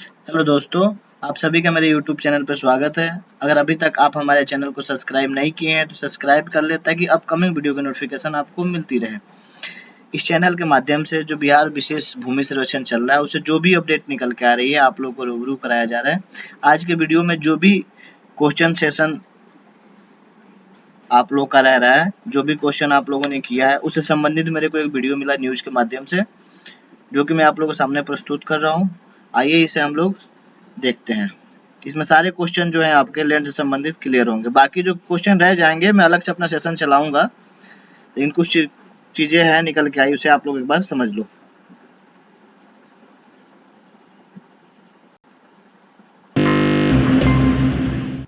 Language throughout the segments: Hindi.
हेलो दोस्तों, आप सभी का मेरे यूट्यूब चैनल पर स्वागत है। अगर अभी तक आप हमारे चैनल को सब्सक्राइब नहीं किए हैं तो सब्सक्राइब कर लें ताकि अपकमिंग वीडियो की नोटिफिकेशन आपको मिलती रहे। इस चैनल के माध्यम से जो बिहार विशेष भूमि सर्वेक्षण चल रहा है उसे जो भी अपडेट निकल के आ रही है आप लोग को रूबरू कराया जा रहा है। आज के वीडियो में जो भी क्वेश्चन सेशन आप लोग का रह रहा है, जो भी क्वेश्चन आप लोगों ने किया है उससे संबंधित मेरे को एक वीडियो मिला न्यूज़ के माध्यम से, जो कि मैं आप लोगों के सामने प्रस्तुत कर रहा हूँ। आइए इसे हम लोग देखते हैं। इसमें सारे क्वेश्चन जो हैं आपके लैंड से संबंधित क्लियर होंगे। बाकी जो क्वेश्चन रह जाएंगे मैं अलग से अपना सेशन चलाऊंगा, लेकिन कुछ चीजें हैं निकल के आई, उसे आप लोग एक बार समझ लो।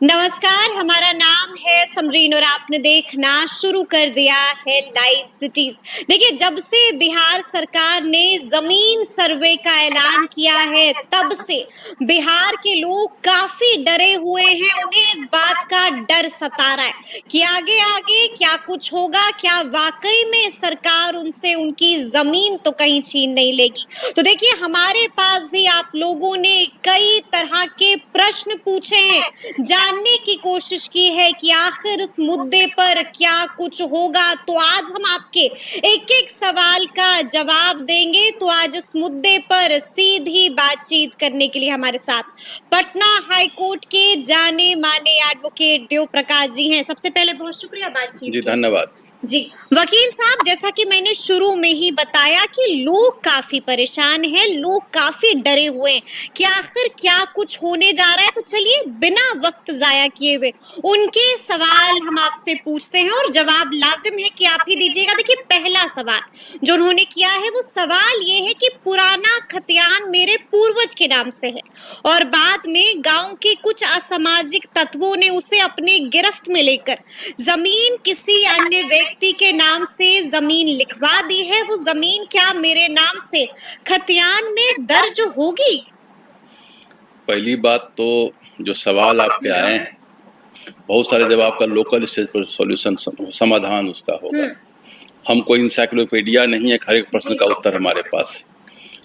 नमस्कार, हमारा नाम है समरीन और आपने देखना शुरू कर दिया है लाइव सिटीज। देखिए, जब से बिहार सरकार ने जमीन सर्वे का ऐलान किया है तब से बिहार के लोग काफी डरे हुए हैं। उन्हें इस बात का डर सता रहा है कि आगे आगे क्या कुछ होगा, क्या वाकई में सरकार उनसे उनकी जमीन तो कहीं छीन नहीं लेगी। तो देखिए, हमारे पास भी आप लोगों ने कई तरह के प्रश्न पूछे हैं, जानने की कोशिश की है कि आखिर इस मुद्दे पर क्या कुछ होगा। तो आज हम आपके एक एक सवाल का जवाब देंगे। तो आज इस मुद्दे पर सीधी बातचीत करने के लिए हमारे साथ पटना हाई कोर्ट के जाने माने एडवोकेट देव प्रकाश जी हैं। सबसे पहले बहुत शुक्रिया बातचीत जी, धन्यवाद जी। वकील साहब, जैसा कि मैंने शुरू में ही बताया कि लोग काफी परेशान हैं, लोग काफी डरे हुए हैं कि आखिर क्या कुछ होने जा रहा है। तो चलिए बिना वक्त जाया किए हुए उनके सवाल हम आपसे पूछते हैं और जवाब लाजिम है कि आप ही दीजिएगा। देखिए, पहला सवाल जो उन्होंने किया है वो सवाल ये है कि पुराना खतियान मेरे पूर्वज के नाम से है और बाद में गांव के कुछ असामाजिक तत्वों ने उसे अपने गिरफ्त में लेकर जमीन किसी अन्य व्यक्ति के नाम से जमीन लिखवा दी है। वो जमीन क्या मेरे नाम से खतियान में दर्ज होगी? पहली बात तो जो सवाल आपके आए हैं बहुत सारे जब आपका लोकल स्टेज पर सॉल्यूशन समाधान उसका होगा। हम कोई इंसाइक्लोपीडिया नहीं है, हर एक प्रश्न का उत्तर हमारे पास,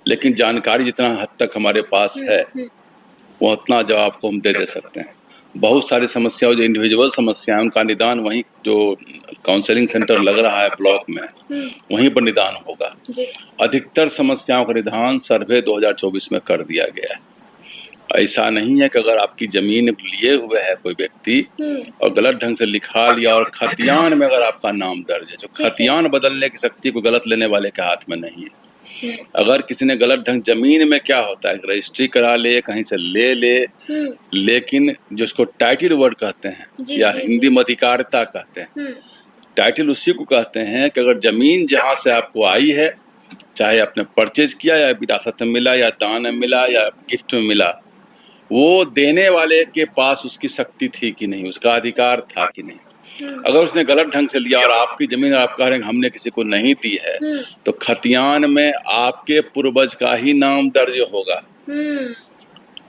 लेकिन जानकारी जितना हद तक हमारे पास है वो उतना जवाब को हम दे सकते हैं। बहुत सारी समस्याओं जो इंडिविजुअल समस्याएं उनका निदान वहीं जो काउंसलिंग सेंटर लग रहा है ब्लॉक में वहीं पर निदान होगा। अधिकतर समस्याओं का निदान सर्वे 2024 में कर दिया गया है। ऐसा नहीं है कि अगर आपकी जमीन लिए हुए है कोई व्यक्ति और गलत ढंग से लिखा लिया और खतियान में अगर आपका नाम दर्ज है, जो खतियान बदलने की शक्ति को गलत लेने वाले के हाथ में नहीं है। अगर किसी ने गलत ढंग जमीन में क्या होता है रजिस्ट्री करा ले, कहीं से ले लेकिन जिसको टाइटल वर्ड कहते हैं या हिंदी में अधिकारिता कहते हैं, टाइटल उसी को कहते हैं कि अगर जमीन जहां से आपको आई है, चाहे आपने परचेज किया या विरासत में मिला या दान में मिला या गिफ्ट में मिला, वो देने वाले के पास उसकी शक्ति थी कि नहीं, उसका अधिकार था कि नहीं। अगर उसने गलत ढंग से लिया और आपकी जमीन आप कह रहे हैं हमने किसी को नहीं दी है, तो खतियान में आपके पूर्वज का ही नाम दर्ज होगा।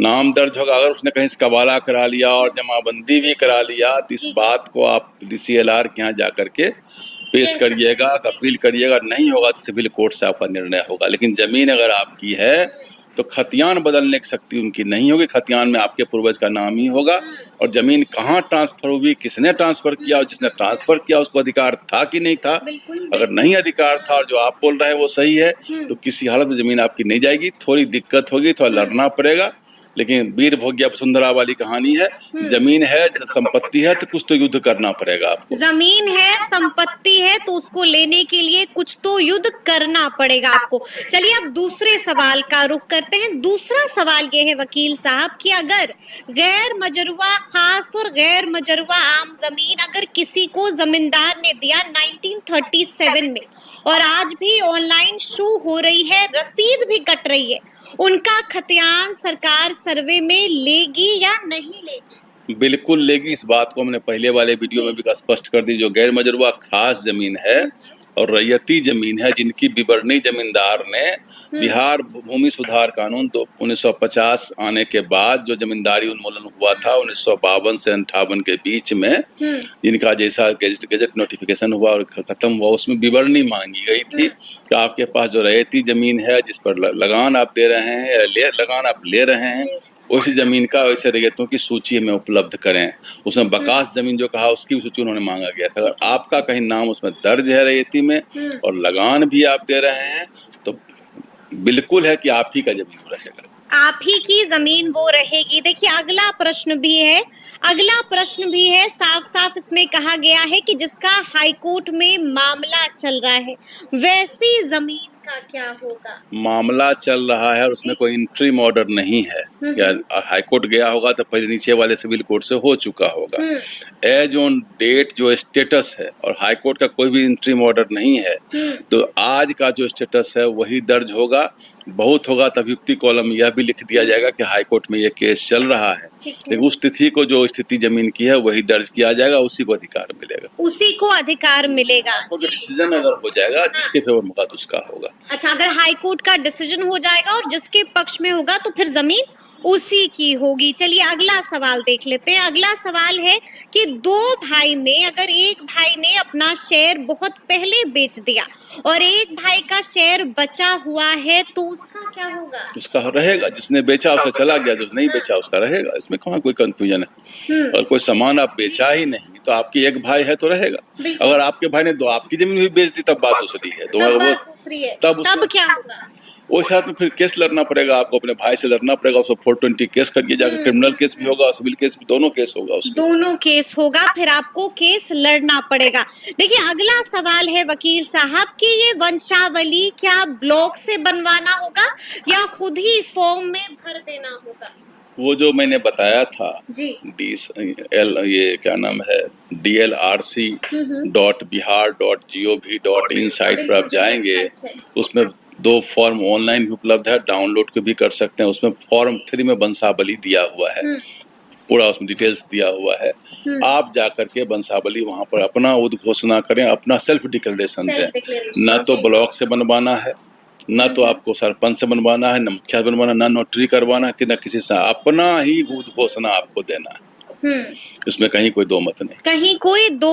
नाम दर्ज होगा। अगर उसने कहीं से कबाला करा लिया और जमाबंदी भी करा लिया तो इस बात को आप DCLR के यहाँ जा करके पेश करिएगा, अपील करिएगा। नहीं होगा तो सिविल कोर्ट से आपका निर्णय होगा। लेकिन जमीन अगर आपकी है तो खतियान बदलने की शक्ति उनकी नहीं होगी। खतियान में आपके पूर्वज का नाम ही होगा और जमीन कहाँ ट्रांसफर हुई, किसने ट्रांसफर किया और जिसने ट्रांसफर किया उसको अधिकार था कि नहीं था। अगर नहीं अधिकार था और जो आप बोल रहे हैं वो सही है तो किसी हालत में जमीन आपकी नहीं जाएगी। थोड़ी दिक्कत होगी, थोड़ा लड़ना पड़ेगा, लेकिन वीर भोग्या वसुंधरा वाली कहानी है। जमीन है, संपत्ति है तो कुछ तो युद्ध करना पड़ेगा आपको। जमीन है, संपत्ति है तो उसको लेने के लिए कुछ तो युद्ध करना पड़ेगा आपको। चलिए अब दूसरे सवाल का रुख करते हैं। दूसरा सवाल ये है वकील साहब कि अगर गैर मजरूआ खास और गैर मजरूआ आम जमीन अगर किसी को जमींदार ने दिया 1937 में और आज भी ऑनलाइन शो हो रही है, रसीद भी कट रही है, उनका खतियान सरकार सर्वे में लेगी या नहीं लेगी? बिल्कुल लेगी। इस बात को हमने पहले वाले वीडियो में भी स्पष्ट कर दी। जो गैर मजरूआ खास जमीन है और रैयती जमीन है जिनकी विवरणी जमींदार ने बिहार भूमि सुधार कानून 1950 आने के बाद जो जमींदारी उन्मूलन हुआ था 1952 से 58 के बीच में, जिनका जैसा गेजेट नोटिफिकेशन हुआ और खत्म हुआ, उसमें विवरणी मांगी गई थी कि आपके पास जो रैयती जमीन है जिस पर लगान आप दे रहे हैं या लगान आप ले रहे हैं, उसी जमीन का वैसे रैयतों की सूची हमें उपलब्ध करें। उसमें बकास जमीन जो कहा उसकी भी सूची उन्होंने मांगा गया था। अगर आपका कहीं नाम उसमें दर्ज है रैयती में और लगान भी आप दे रहे हैं तो बिल्कुल है कि आप ही का जमीन रहेगा, आप ही की जमीन वो रहेगी। देखिए अगला प्रश्न भी है, साफ साफ इसमें कहा गया है कि जिसका हाईकोर्ट में मामला चल रहा है वैसी जमीन का क्या होगा? मामला चल रहा है और उसमें कोई इंट्रीम ऑर्डर नहीं है। या हाईकोर्ट गया होगा तो पहले नीचे वाले सिविल कोर्ट से हो चुका होगा। एज ऑन डेट जो स्टेटस है, और हाईकोर्ट का कोई भी इंट्रीम ऑर्डर नहीं है, तो आज का जो स्टेटस है वही दर्ज होगा। बहुत होगा तब युक्ति कॉलम यह भी लिख दिया जाएगा कि हाईकोर्ट में यह केस चल रहा है, लेकिन उस तिथि को जो स्थिति जमीन की है वही दर्ज किया जाएगा, उसी को अधिकार मिलेगा। डिसीजन अगर हो जाएगा जिसके फेवर में होगा तो उसका होगा। अच्छा, अगर हाईकोर्ट का डिसीजन हो जाएगा और जिसके पक्ष में होगा तो फिर जमीन उसी की होगी। चलिए अगला सवाल देख लेते हैं। अगला सवाल है कि दो भाई में अगर एक भाई ने अपना शेयर बहुत पहले बेच दिया और एक भाई का शेयर बचा हुआ है तो उसका क्या होगा? उसका रहेगा, जिसने बेचा उसका चला गया, जो नहीं बेचा उसका रहेगा। इसमें कहाँ कोई कंफ्यूजन है। और कोई सामान आप बेचा ही नहीं तो आपकी एक भाई है तो रहेगा। अगर आपके भाई ने दो आपकी जमीन भी बेच दी तब बात दूसरी है। तब क्या होगा? वो साथ में फिर केस लड़ना पड़ेगा आपको, अपने भाई से लड़ना पड़ेगा। उसको 420 केस करके जाकर क्रिमिनल केस भी होगा, सिविल केस भी, दोनों केस होगा। फिर आपको केस लड़ना पड़ेगा। देखिए अगला सवाल है वकील साहब कि ये वंशावली क्या ब्लॉक से बनवाना होगा या खुद ही फॉर्म में भर देना होगा? वो जो मैंने बताया था जी, ये क्या नाम है, dlrc.bihar.gov.in साइट पर आप जाएंगे, उसमें 2 फॉर्म ऑनलाइन भी उपलब्ध है, डाउनलोड भी कर सकते हैं। उसमें फॉर्म 3 में वंशावली दिया हुआ है, पूरा उसमें डिटेल्स दिया हुआ है। आप जाकर के वंशावली वहां पर अपना उद्घोषणा करें, अपना सेल्फ डिक्लेरेशन दें। न तो ब्लॉक से बनवाना है, न तो आपको सरपंच से बनवाना है, न मुखिया बनवाना, न नोटरी करवाना है, कि न किसी से, अपना ही उद्घोषणा आपको देना है। इसमें कहीं कोई दो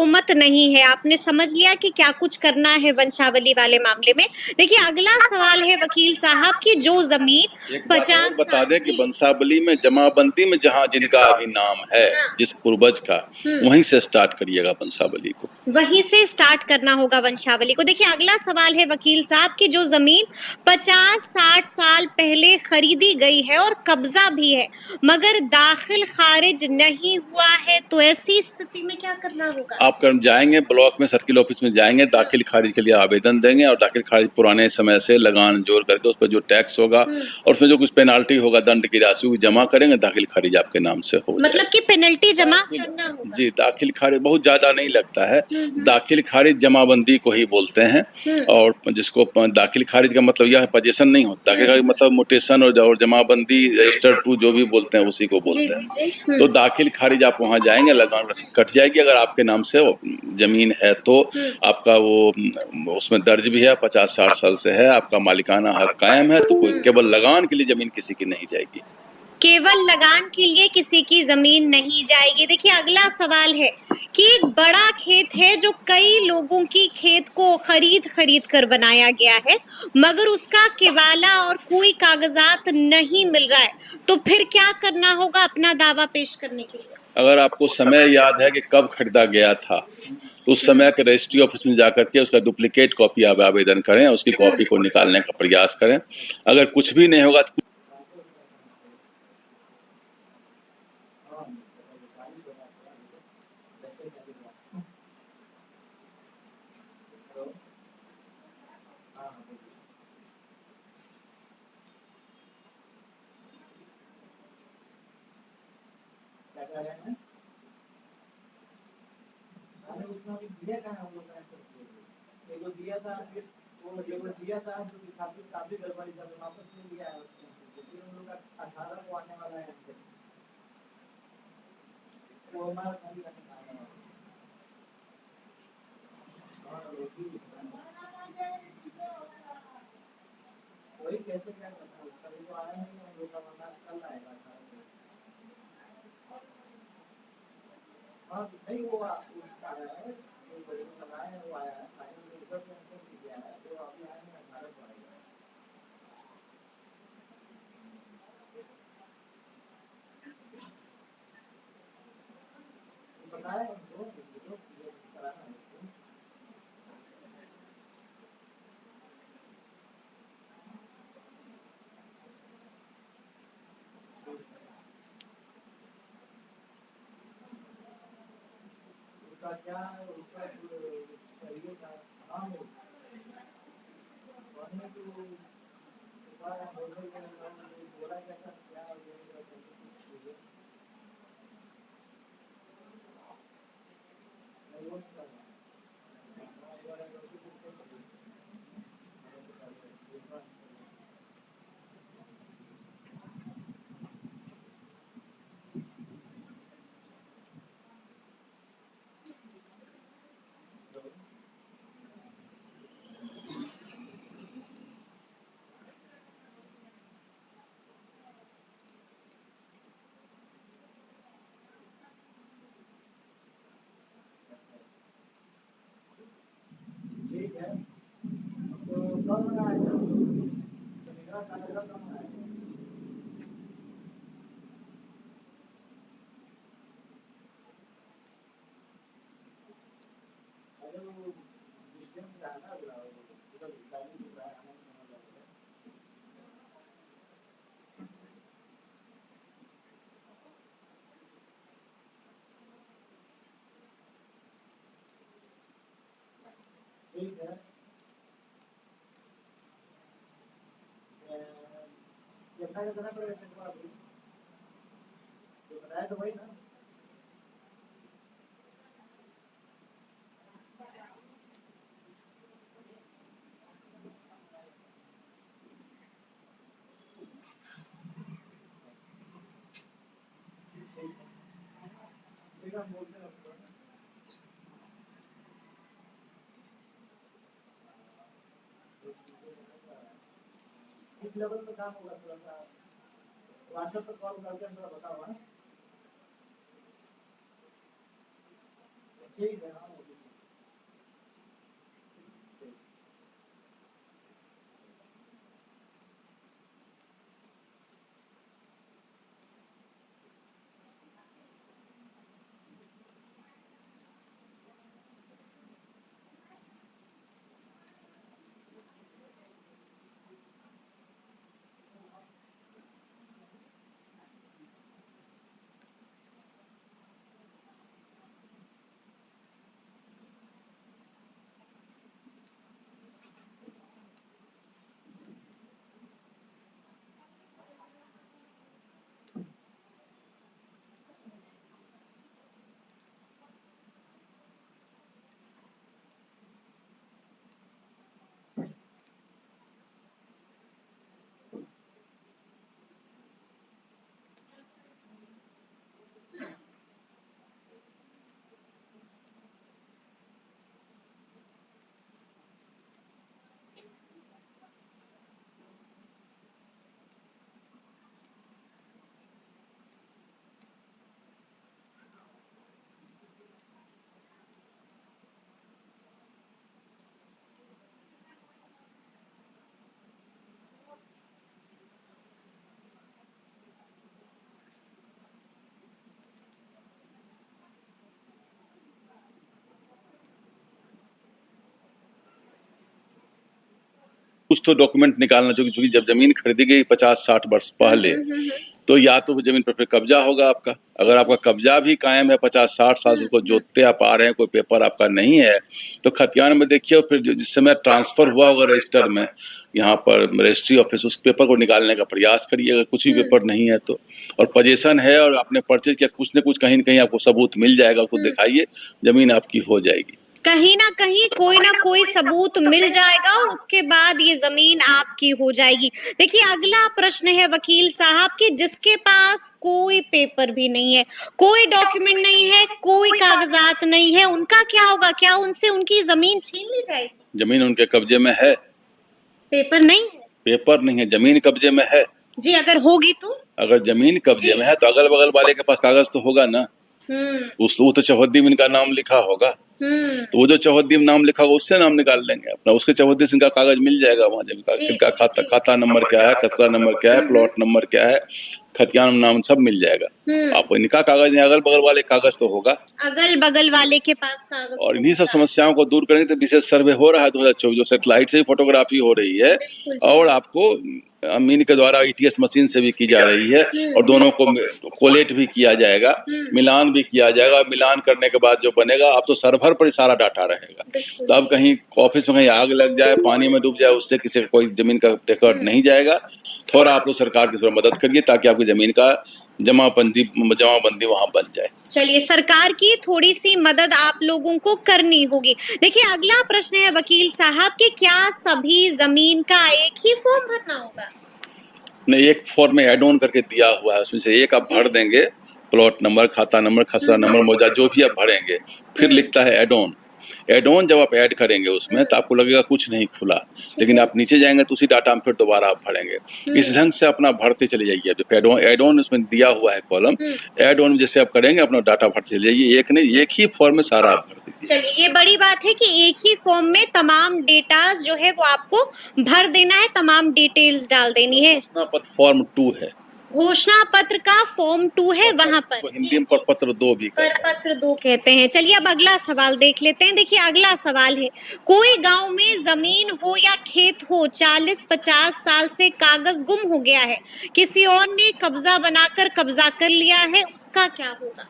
मत नहीं है। आपने समझ लिया कि क्या कुछ करना है वंशावली वाले मामले में। देखिए अगला सवाल है वकील साहब कि जो जमीन 50 बता दें कि वंशावली में जमाबंदी में जहाँ जिनका अभी नाम है, जिस पूर्वज का, वहीं से स्टार्ट करिएगा वंशावली को, वहीं से स्टार्ट करना होगा वंशावली को। देखिए अगला सवाल है वकील साहब कि जो जमीन 50-60 साल पहले खरीदी गई है और कब्जा भी है मगर दाखिल खारिज नहीं हुआ है तो ऐसी स्थिति में क्या करना होगा? आप जाएंगे ब्लॉक में, सर्किल ऑफिस में जाएंगे, दाखिल खारिज के लिए आवेदन देंगे और दाखिल खारिज पुराने समय से लगान जोड़ करके उस पर जो टैक्स होगा और उसमें जो कुछ पेनाल्टी होगा, दंड की राशि जमा करेंगे, दाखिल खारिज आपके नाम से हो। मतलब कि पेनल्टी जमा करना होगा? जी, दाखिल खारिज बहुत ज्यादा नहीं लगता है। दाखिल खारिज जमाबंदी को ही बोलते हैं, और जिसको दाखिल खारिज का मतलब यह पोजीशन नहीं होता। दाखिल खारिज मतलब मोटेशन और जमाबंदी रजिस्टर टू जो भी बोलते हैं उसी को बोलते हैं। तो दाखिल खारिज आप वहां जाएंगे, लगान रसीद कट जाएगी। अगर आपके नाम से जमीन है तो आपका वो उसमें दर्ज भी है, 50-60 साल से है, आपका मालिकाना हक कायम है, तो कोई केवल लगान के लिए जमीन किसी की नहीं जाएगी। केवल लगान के लिए किसी की जमीन नहीं जाएगी। देखिए अगला सवाल है कि एक बड़ा खेत है जो कई लोगों की खेत को खरीद कर बनाया गया है मगर उसका केवाला और कोई कागजात नहीं मिल रहा है, तो फिर क्या करना होगा अपना दावा पेश करने के लिए? अगर आपको समय याद है कि कब खरीदा गया था तो उस समय के रजिस्ट्री ऑफिस में जाकर के उसका डुप्लीकेट कॉपी आप आवेदन करें, उसकी कॉपी को निकालने का प्रयास करें। अगर कुछ भी नहीं होगा तो कुछ तो डॉक्यूमेंट निकालना चाहिए, क्योंकि जब जमीन खरीदी गई 50-60 वर्ष पहले, तो या तो जमीन पर कब्जा होगा आपका। अगर आपका कब्जा भी कायम है 50-60 साल से, उसको जोतते आप आ रहे हैं, कोई पेपर आपका नहीं है, तो खतियान में देखिए, फिर जिस समय ट्रांसफर हुआ होगा रजिस्टर में, यहाँ पर रजिस्ट्री ऑफिस, उस पेपर को निकालने का प्रयास करिए। अगर कुछ भी पेपर नहीं है तो, और पोजीशन है और आपने परचेज किया, कुछ न कुछ कहीं न कहीं आपको सबूत मिल जाएगा, उसको दिखाइए, जमीन आपकी हो जाएगी। कहीं ना कहीं कोई ना कोई सबूत मिल जाएगा और उसके बाद ये जमीन आपकी हो जाएगी। देखिए, अगला प्रश्न है वकील साहब कि जिसके पास कोई पेपर भी नहीं है, कोई डॉक्यूमेंट नहीं है, कोई कागजात नहीं है, उनका क्या होगा? क्या उनसे उनकी जमीन छीन ली जाएगी? जमीन उनके कब्जे में है, पेपर नहीं है। पेपर नहीं है, जमीन कब्जे में है। जी, अगर होगी तो अगर जमीन कब्जे में है तो अगल बगल वाले के पास कागज तो होगा ना। वो तो चौहद्दी में इनका नाम लिखा होगा, तो वो जो चौहद्दी में नाम लिखा होगा उससे नाम निकाल लेंगे अपना, उसके चौहद्दी से इनका कागज मिल जाएगा वहाँ जमीन का, इनका खाता नंबर क्या है, खसरा नंबर क्या है, प्लॉट नंबर क्या है, खतियान नाम सब मिल जाएगा। आपको इनका कागज नहीं, अगल बगल वाले कागज तो होगा, अगल बगल वाले के पास कागज। और इन्हीं सब समस्याओं को दूर करने के लिए विशेष सर्वे हो रहा है 2024, जो सैटेलाइट से ही फोटोग्राफी हो रही है और आपको अमीन के द्वारा ईटीएस मशीन से भी की जा रही है, और दोनों को कोलेट भी किया जाएगा, मिलान भी किया जाएगा। मिलान करने के बाद जो बनेगा, अब तो सर्वर पर सारा डाटा रहेगा, तो अब कहीं ऑफिस में कहीं आग लग जाए, पानी में डूब जाए, उससे किसी का कोई जमीन का रिकॉर्ड नहीं जाएगा। थोड़ा आप लोग सरकार की थोड़ा मदद करिए ताकि आपकी जमीन का जमाबंदी वहां बन जाए। चलिए, सरकार की थोड़ी सी मदद आप लोगों को करनी होगी। देखिए, अगला प्रश्न है वकील साहब कि क्या सभी जमीन का एक ही फॉर्म भरना होगा? नहीं, एक फॉर्म में एड ऑन करके दिया हुआ है, उसमें से एक आप भर देंगे, प्लॉट नंबर, खाता नंबर, खसरा नंबर, मौजा जो भी आप भरेंगे, फिर लिखता है एड ऑन। एड ऑन जब आप ऐड करेंगे उसमें तो आपको लगेगा कुछ नहीं खुला, लेकिन आप नीचे जाएंगे तो उसी डाटा में फिर दोबारा आप भरेंगे। इस ढंग से अपना भरते चले जाइए। जब एड ऑन उसमें दिया हुआ है कॉलम, एड ऑन जैसे आप करेंगे अपना डाटा भरते चले जाइए, एक नहीं एक ही फॉर्म में सारा आप भर दीजिए। चलिए, ये बड़ी बात है कि एक ही फॉर्म में तमाम डेटा जो है वो आपको भर देना है, तमाम डिटेल्स डाल देनी है। फॉर्म 2 है, घोषणा पत्र का फॉर्म 2 है वहां पर, तो हिंदी में पत्र 2 भी पत्र 2 कहते हैं। चलिए, अब अगला सवाल देख लेते हैं। देखिए, अगला सवाल है, कोई गांव में जमीन हो या खेत हो, 40-50 साल से कागज गुम हो गया है, किसी और ने कब्जा बनाकर कब्जा कर लिया है, उसका क्या होगा?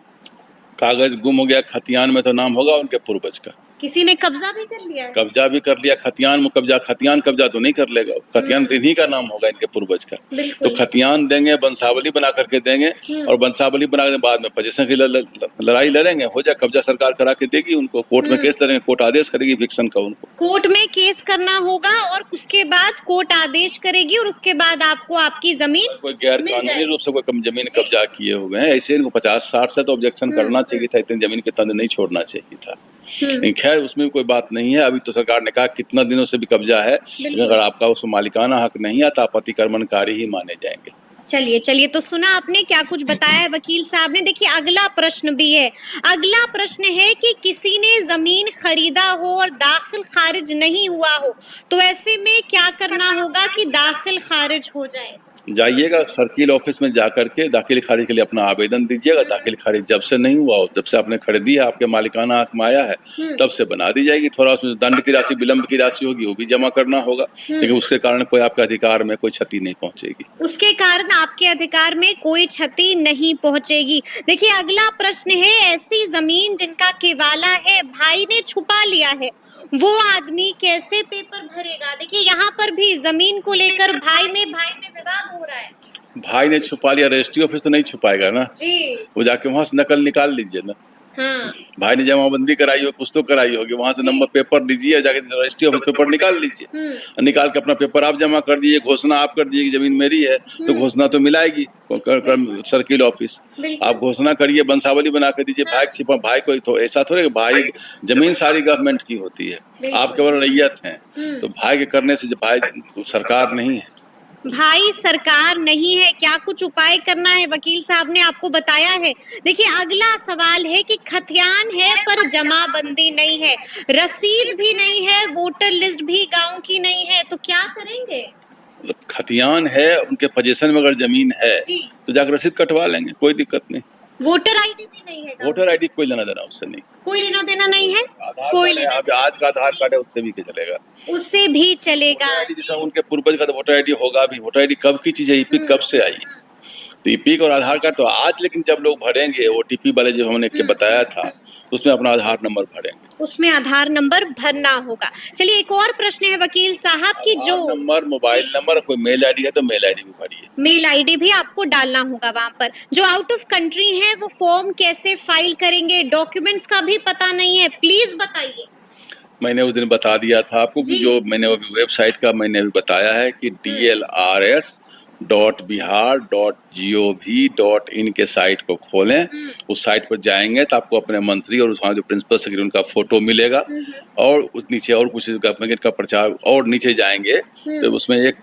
कागज गुम हो गया, खतियान में तो नाम होगा उनके पूर्वज का, किसी ने कब्जा भी कर लिया है। कब्जा भी कर लिया, खतियान में कब्जा, खतियान कब्जा तो नहीं कर लेगा, खतियान तो इन्हीं का नाम होगा, इनके पूर्वज का। तो खतियान देंगे, वंशावली बना करके देंगे, और वंशावली बना के बाद में पोजीशन की लड़ाई लड़ेंगे, हो जाए कब्जा सरकार करा के देगी उनको, कोर्ट में केस लड़ेंगे, कोर्ट आदेश करेगी विक्सन का, उनको कोर्ट में केस करना होगा और उसके बाद कोर्ट आदेश करेगी, और उसके बाद आपको आपकी जमीन, कोई गैर कानूनी रूप से कोई जमीन कब्जा किए हुए हैं ऐसे, इनको 50-60 से तो ऑब्जेक्शन करना चाहिए था, इतनी जमीन के तंज नहीं छोड़ना चाहिए था। खैर, उसमें कोई बात नहीं है। अभी तो सरकार ने कहा कितना दिनों से भी कब्जा है, अगर आपका उसमें मालिकाना हक नहीं आता, आप अतिक्रमणकारी ही माने जाएंगे। चलिए, तो सुना आपने क्या कुछ बताया है वकील साहब ने। देखिए, अगला प्रश्न भी है। अगला प्रश्न है कि किसी ने जमीन खरीदा हो और दाखिल खारिज नहीं हुआ हो, तो ऐसे में क्या करना होगा कि दाखिल खारिज हो जाए? जाइएगा सर्किल ऑफिस में जाकर के दाखिल खारिज के लिए अपना आवेदन दीजिएगा। दाखिल खारिज जब से नहीं हुआ हो, जब से आपने खरीदी है, आपके मालिकाना हक में आया है, तब से बना दी जाएगी। थोड़ा उसमें दंड की राशि, विलंब की राशि होगी, वो भी जमा करना होगा, लेकिन उसके कारण कोई आपके अधिकार में कोई क्षति नहीं पहुंचेगी। उसके कारण आपके अधिकार में कोई क्षति नहीं पहुंचेगी। देखिए, अगला प्रश्न है, ऐसी जमीन जिनका केवाला है, भाई ने छुपा लिया है, वो आदमी कैसे पेपर भरेगा? देखिए, यहाँ पर भी जमीन को लेकर भाई में विवाद हो रहा है। भाई ने छुपा लिया, रजिस्ट्री ऑफिस तो नहीं छुपाएगा ना जी, वो जाके वहां से नकल निकाल लीजिए ना। हाँ। भाई ने जमाबंदी कराई हो, कुछ तो कराई होगी, वहां से नंबर पेपर दीजिए, जाके रजिस्ट्री ऑफिस पेपर निकाल लीजिए, निकाल के अपना पेपर आप जमा कर दीजिए, घोषणा आप कर दीजिए कि जमीन मेरी है, तो घोषणा तो मिलाएगी सर्किल ऑफिस। आप घोषणा करिए, वंशावली बना कर दीजिए, भाई छिपा, भाई कोई तो ऐसा थोड़े कि भाई जमीन सारी गवर्नमेंट की होती है, आप केवल रैयत हैं, तो भाई के करने से भाई सरकार नहीं है, भाई सरकार नहीं है। क्या कुछ उपाय करना है वकील साहब ने आपको बताया है। देखिए, अगला सवाल है कि खतियान है पर जमाबंदी नहीं है, रसीद भी नहीं है, वोटर लिस्ट भी गांव की नहीं है, तो क्या करेंगे? खतियान है, उनके पोजीशन में अगर जमीन है तो जाकर रसीद कटवा लेंगे, कोई दिक्कत नहीं। वोटर आईडी भी नहीं है? वोटर आईडी कोई लेना देना उससे नहीं, कोई लेना देना नहीं है, कोई लेना आज का आधार कार्ड है उससे भी चलेगा, उससे भी चलेगा। जैसा उनके पूर्वज का तो वोटर आईडी होगा भी। वोटर आईडी कब की चीज है, ईपिक कब से आई, तो ईपिक और आधार कार्ड तो आज, लेकिन जब लोग भरेंगे ओटीपी वाले जो हमने बताया था, उसमें अपना आधार नंबर भरेंगे, उसमें आधार नंबर भरना होगा। चलिए, एक और प्रश्न है वकील साहब की, जो नंबर, मोबाइल नंबर, कोई मेल आईडी है तो मेल आईडी भी भरिए, मेल आईडी भी आपको डालना होगा वहाँ पर। जो आउट ऑफ कंट्री है वो फॉर्म कैसे फाइल करेंगे, डॉक्यूमेंट्स का भी पता नहीं है, प्लीज बताइए। मैंने उस दिन बता दिया था आपको कि जो मैंने वेबसाइट का मैंने अभी बताया है कि dlrs.bihar.gov.in के साइट को खोलें। उस साइट पर जाएंगे तो आपको अपने मंत्री और वहाँ जो प्रिंसिपल सेक्रेटरी उनका फोटो मिलेगा, और नीचे और कुछ गवर्नमेंट का प्रचार, और नीचे जाएंगे तो उसमें एक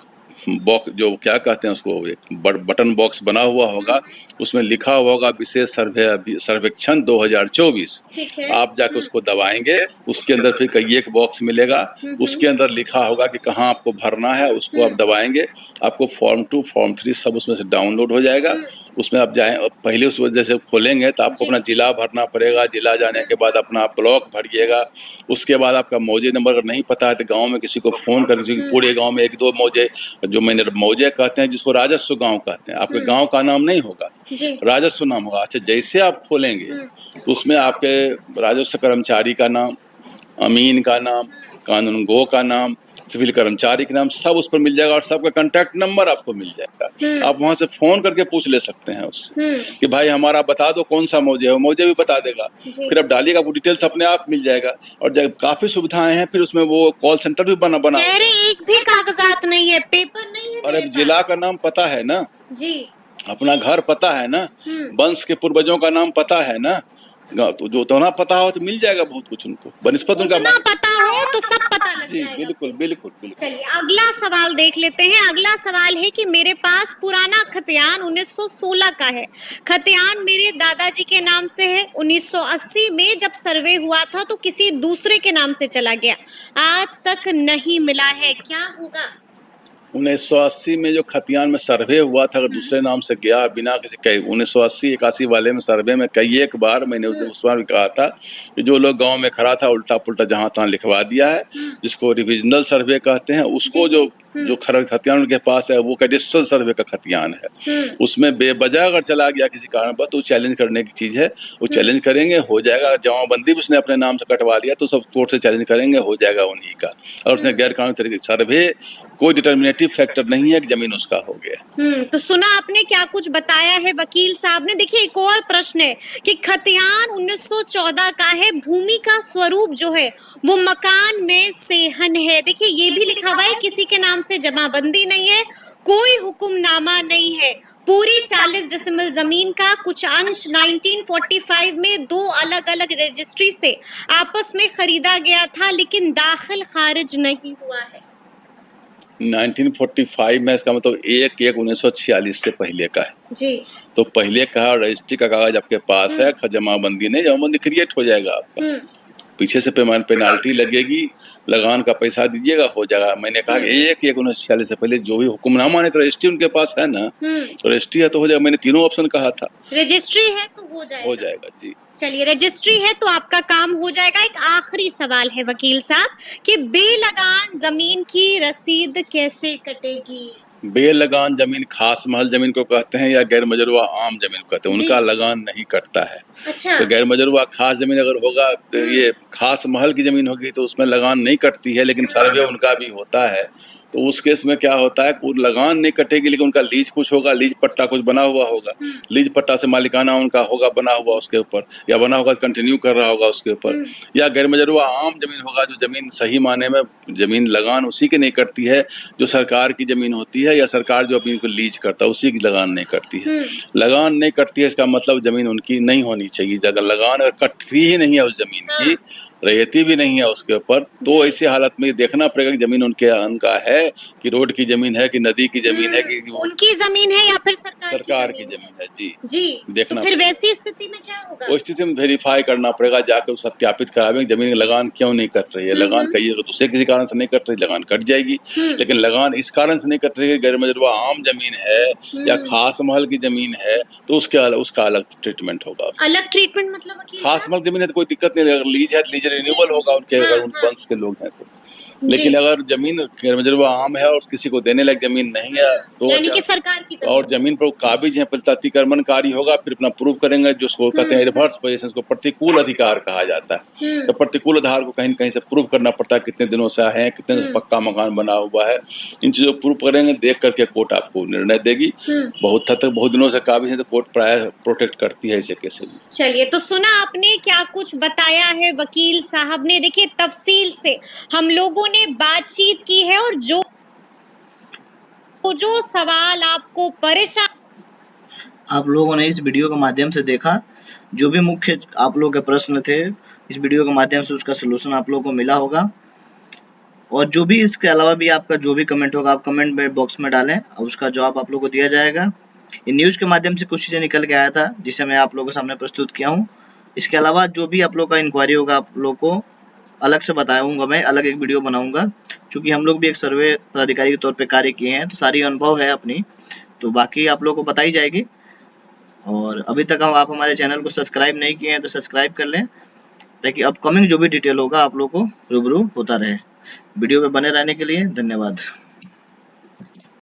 बॉक्स जो क्या कहते हैं उसको, एक बटन बॉक्स बना हुआ होगा, उसमें लिखा हुआ होगा विशेष सर्वेक्षण 2024। ठीक है। आप जाके उसको दबाएंगे, उसके अंदर फिर कई एक बॉक्स मिलेगा, उसके अंदर लिखा होगा कि कहाँ आपको भरना है, उसको आप दबाएंगे, आपको फॉर्म 2 फॉर्म 3 सब उसमें से डाउनलोड हो जाएगा। उसमें आप जाए, पहले उस वजह से खोलेंगे तो आपको अपना जिला भरना पड़ेगा, जिला जाने के बाद अपना ब्लॉक भरिएगा, उसके बाद आपका मौजे नंबर अगर नहीं पता है तो गांव में किसी को फोन कर, पूरे गांव में 1-2 मौजे, जो मैंने मौजे कहते हैं जिसको राजस्व गांव कहते हैं, आपके गांव का नाम नहीं होगा, राजस्व नाम होगा। अच्छा, जैसे आप खोलेंगे तो उसमें आपके राजस्व कर्मचारी का नाम, अमीन का नाम, कानूनगो का नाम, सिविल कर्मचारी के नाम सब उस पर मिल जाएगा और सबका कांटेक्ट नंबर आपको मिल जाएगा। आप वहां से फोन करके पूछ ले सकते हैं उससे कि भाई हमारा बता दो कौन सा मौजे है, मौजे भी बता देगा। फिर आप डालिएगा, वो डिटेल्स अपने आप मिल जाएगा। और जब काफी सुविधाएं हैं, फिर उसमें वो कॉल सेंटर भी बना अरे एक भी कागजात नहीं है, पेपर नहीं है। और अब जिला का नाम पता है ना जी, अपना घर पता है ना, वंश के पूर्वजों का नाम पता है ना, तो जो तो ना पता हो तो मिल जाएगा बहुत कुछ उनको, बनिस्पत उनका पता हो तो सब पता लग जी जाएगा। बिल्कुल बिल्कुल बिल्कुल। चलिए अगला सवाल देख लेते हैं। अगला सवाल है कि मेरे पास पुराना खतियान 1916 का है। खतियान मेरे दादाजी के नाम से है। 1980 में जब सर्वे हुआ था तो किसी दूसरे के नाम से चला गया, आज तक नहीं मिला है, क्या होगा? 1980 में जो खतियान में सर्वे हुआ था, अगर दूसरे नाम से गया बिना किसी 1980-81 वाले में सर्वे में कई एक बार मैंने उस बार भी कहा था कि जो लोग गांव में खड़ा था उल्टा पुल्टा जहां तहां लिखवा दिया है, जिसको रिविजनल सर्वे कहते हैं, उसको जो खतियान उनके पास है वो कैडेस्ट्रल सर्वे का खतियान है। उसमें बेवजह अगर चला गया किसी कारण पर तो चैलेंज करने की चीज है, वो चैलेंज करेंगे, हो जाएगा। जमाबंदी भी उसने अपने नाम से कटवा लिया तो सब कोर्ट से चैलेंज करेंगे, हो जाएगा उन्हीं का। और उसने गैर कानूनी तरीके से सर्वे कोई डिटर्मिनेटिव फैक्टर नहीं है कि जमीन उसका हो गया। तो सुना आपने क्या कुछ बताया है वकील साहब ने। देखिए एक और प्रश्न है कि खतियान 1914 का है, भूमि का स्वरूप जो है वो मकान में सेहन है। देखिए ये भी लिखा हुआ है किसी के नाम से जमाबंदी नहीं है, कोई हुक्मनामा नहीं है। पूरी 40 डिसमिल जमीन का कुछ अंश 1945 में 2 अलग अलग रजिस्ट्री से आपस में खरीदा गया था, लेकिन दाखिल खारिज नहीं हुआ है। 1945 में, इसका मतलब 1/1/1946 से पहले का है जी। तो पहले का रजिस्ट्री का कागज आपके पास है, जमाबंदी नहीं, जमाबंदी क्रिएट हो जाएगा आपका। पीछे से पेनाल्टी लगेगी, लगान का पैसा दीजिएगा, हो जाएगा। मैंने कहा 1/1/1946 से पहले जो भी हुक्मनामा नहीं, तो रजिस्ट्री उनके पास है ना, तो रजिस्ट्री है तो हो जाएगा। मैंने तीनों ऑप्शन कहा था, रजिस्ट्री है तो हो जाएगा जी। चलिए रजिस्ट्री है तो आपका काम हो जाएगा। एक आखिरी सवाल है वकील साहब कि बेलगान जमीन की रसीद कैसे कटेगी? बेलगान जमीन खास महल जमीन को कहते हैं या गैर मजरूआ आम जमीन को कहते हैं, उनका लगान नहीं कटता है। अच्छा। तो गैर मजरूआ खास जमीन अगर होगा तो ये खास महल की जमीन होगी तो उसमें लगान नहीं कटती है, लेकिन सर्वे उनका भी होता है। तो उस केस में क्या होता है, वो लगान नहीं कटेगी लेकिन उनका लीज कुछ होगा, लीज पट्टा कुछ बना हुआ होगा, लीज पट्टा से मालिकाना उनका होगा बना हुआ उसके ऊपर, या बना होगा कंटिन्यू कर रहा होगा उसके ऊपर, या गैर मजरूआ आम जमीन होगा जो जमीन सही माने में जमीन लगान उसी की नहीं कटती है जो सरकार की जमीन होती है, या सरकार जो अपनी को लीज करता है उसी की लगान नहीं कटती है। लगान नहीं कटती है इसका मतलब जमीन उनकी नहीं होनी चाहिए। अगर लगान अगर कटती ही नहीं है उस जमीन की, रहती भी नहीं है उसके ऊपर, तो ऐसी हालत में देखना पड़ेगा कि जमीन उनका है कि रोड की जमीन है कि नदी की जमीन है कि उनकी जमीन है या फिर सरकार की जमीन है। जी देखना तो फिर वैसी स्थिति में क्या होगा? वो स्थिति में वेरीफाई करना पड़ेगा, जाकर सत्यापित करावेंगे जमीन की लगान क्यों नहीं कट रही है। लगान कहीं अगर दूसरे किसी कारण से नहीं कट रही, लगान कट जाएगी। लेकिन लगान इस कारण से नहीं कट रही है, गैर मजरूआ आम जमीन है या खास महल की जमीन है, तो उसका अलग ट्रीटमेंट होगा। अलग ट्रीटमेंट मतलब खास महल जमीन है तो कोई दिक्कत नहीं, अगर लीज है तो लीज रिन्यूअल होगा उनके, अगर उन वंश के लोग हैं तो। लेकिन अगर जमीन गैर मजरूआ आम है और किसी को देने लायक जमीन नहीं है तो यानी कि सरकार की जमीन, और जमीन पर काबिज है, प्रतिक्रमणकारी होगा, फिर अपना प्रूव करेंगे, जो उसको कहते हैं एडवर्स पोजीशन को प्रतिकूल अधिकार कहा जाता है। तो प्रतिकूल आधार को कहीं न कहीं से प्रूव करना पड़ता है, कितने दिनों से है, कितने से पक्का मकान बना हुआ है, इन चीजों को प्रूव करेंगे, देख करके कोर्ट आपको निर्णय देगी। बहुत हद तक बहुत दिनों से काबिज है तो कोर्ट प्राय प्रोटेक्ट करती है ऐसे केस में। चलिए तो सुना आपने क्या कुछ बताया है वकील साहब ने। देखिए तफसील से हम लोगों ने बातचीत की है और जो सवाल आपको परेशान आप लोगों ने इस वीडियो के माध्यम से देखा, जो भी मुख्य आप लोगों के प्रश्न थे इस वीडियो के माध्यम से उसका सलूशन आप लोगों को मिला होगा। और जो भी इसके अलावा भी आपका जो भी कमेंट होगा आप कमेंट में बॉक्स में डालें और उसका जवाब आप लोग को दिया जाएगा। ये न्यूज़ के माध्यम से कुछ चीज़ें निकल के आया था जिसे मैं आप लोगों के सामने प्रस्तुत किया हूँ। इसके अलावा जो भी आप लोग का इंक्वायरी होगा आप लोग को अलग से बताऊंगा, मैं अलग एक वीडियो बनाऊंगा, क्योंकि हम लोग भी एक सर्वे पदाधिकारी के तौर पे कार्य किए हैं तो सारी अनुभव है अपनी, तो बाकी आप लोग को बताई जाएगी। और अभी तक आप हमारे चैनल को सब्सक्राइब नहीं किए हैं तो सब्सक्राइब कर लें ताकि अपकमिंग जो भी डिटेल होगा आप लोग को रूबरू होता रहे। वीडियो में बने रहने के लिए धन्यवाद।